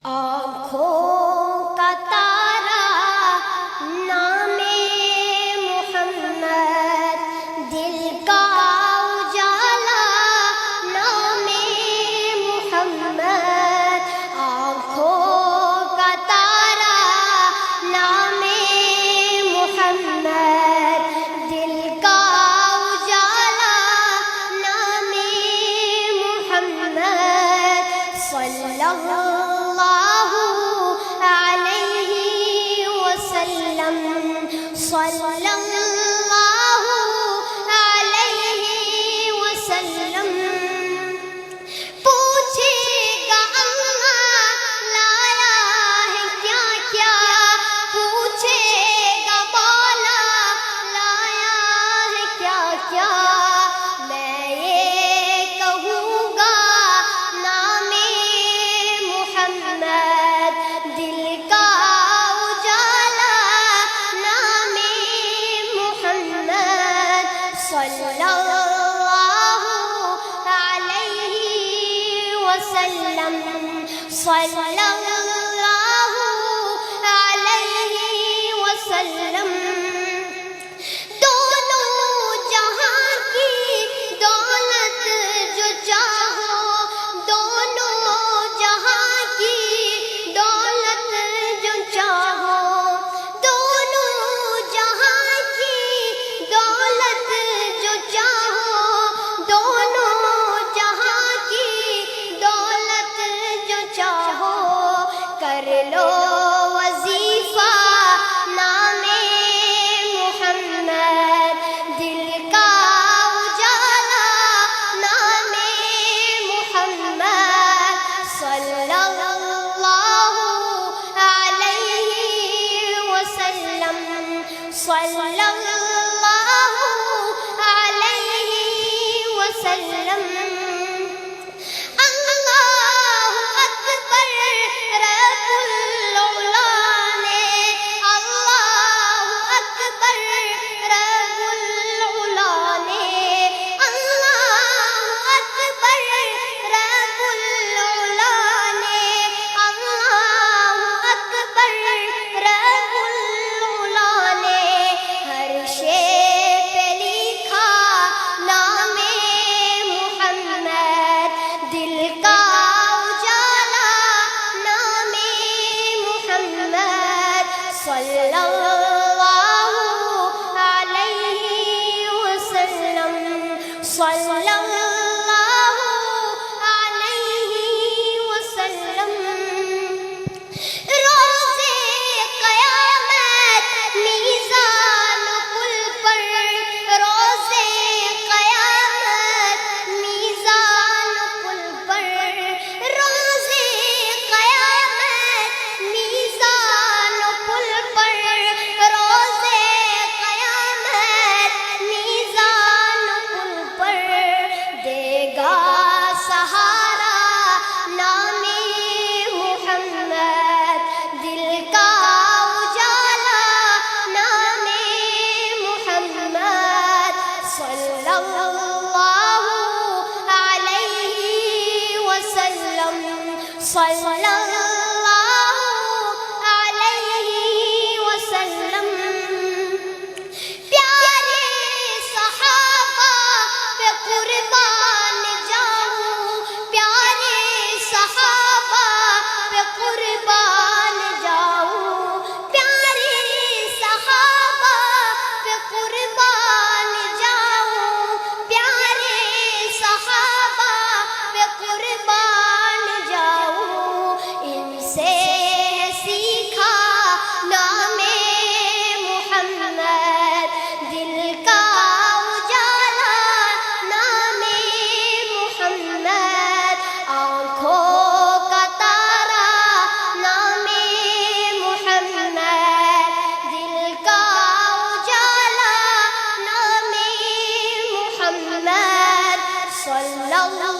آنکھوں کا تارا نام محمد، دل کا اجالا نام محمد، آنکھوں کا تارا نام محمد، دل کا اجالا نام محمد، صلی اللہ علیہ وسلم، صلی اللہ علیہ وسلم۔ پوچھے گا اللہ لایا ہے کیا کیا، پوچھے گا مولا لایا ہے کیا کیا، میں یہ کہوں گا نام محمد، دل کا اجالا نام محمد، صلی اللہ علیہ وسلم، صلی اللہ علیہ وسلم۔ دونوں جہاں کی دولت جو چاہو، دونوں جہاں کی دولت جو چاہو، دونوں جہاں کی دولت جو چاہو، دونوں جہاں کی دولت جو چاہو، کر لو وظیفہ نام محمد، دل کا اجالا نام محمد، صلی اللہ علیہ وسلم، صلی اللہ علیہ وسلم۔ اللہ اکبر رب العلا نے، اللہ اکبر رب العلا نے، اللہ اکبر رب العلا نے، اللہ اکبر رب العلا نے، ہر شے پہ لکھا نام محمد، دل کا اجالا نام محمد، صلی اللہ علیہ وسلم، صلی اللہ علیہ وسلم۔ روزے قیامت میزان پل پر، روزے قیامت میزان پل پر، روزے قیامت میزان پل پر، روزے قیامت میزان پل پر، دے گا سہارا نام محمد، دل کا اجالا نام محمد، صلی اللہ علیہ وسلم، صلی اللہ علیہ وسلم۔ پیارے صحابہ پہ قربان جاؤں، پیارے صحابہ پہ قربان جاؤں، پیارے صحابہ پہ قربان جاؤں، پیارے صحابہ پہ قربان جاؤں، ان سے سیکھا نام محمد، دل کا اجالا نام محمد، آنکھوں کا تارا نام محمد، دل کا اجالا نام محمد، صلی اللہ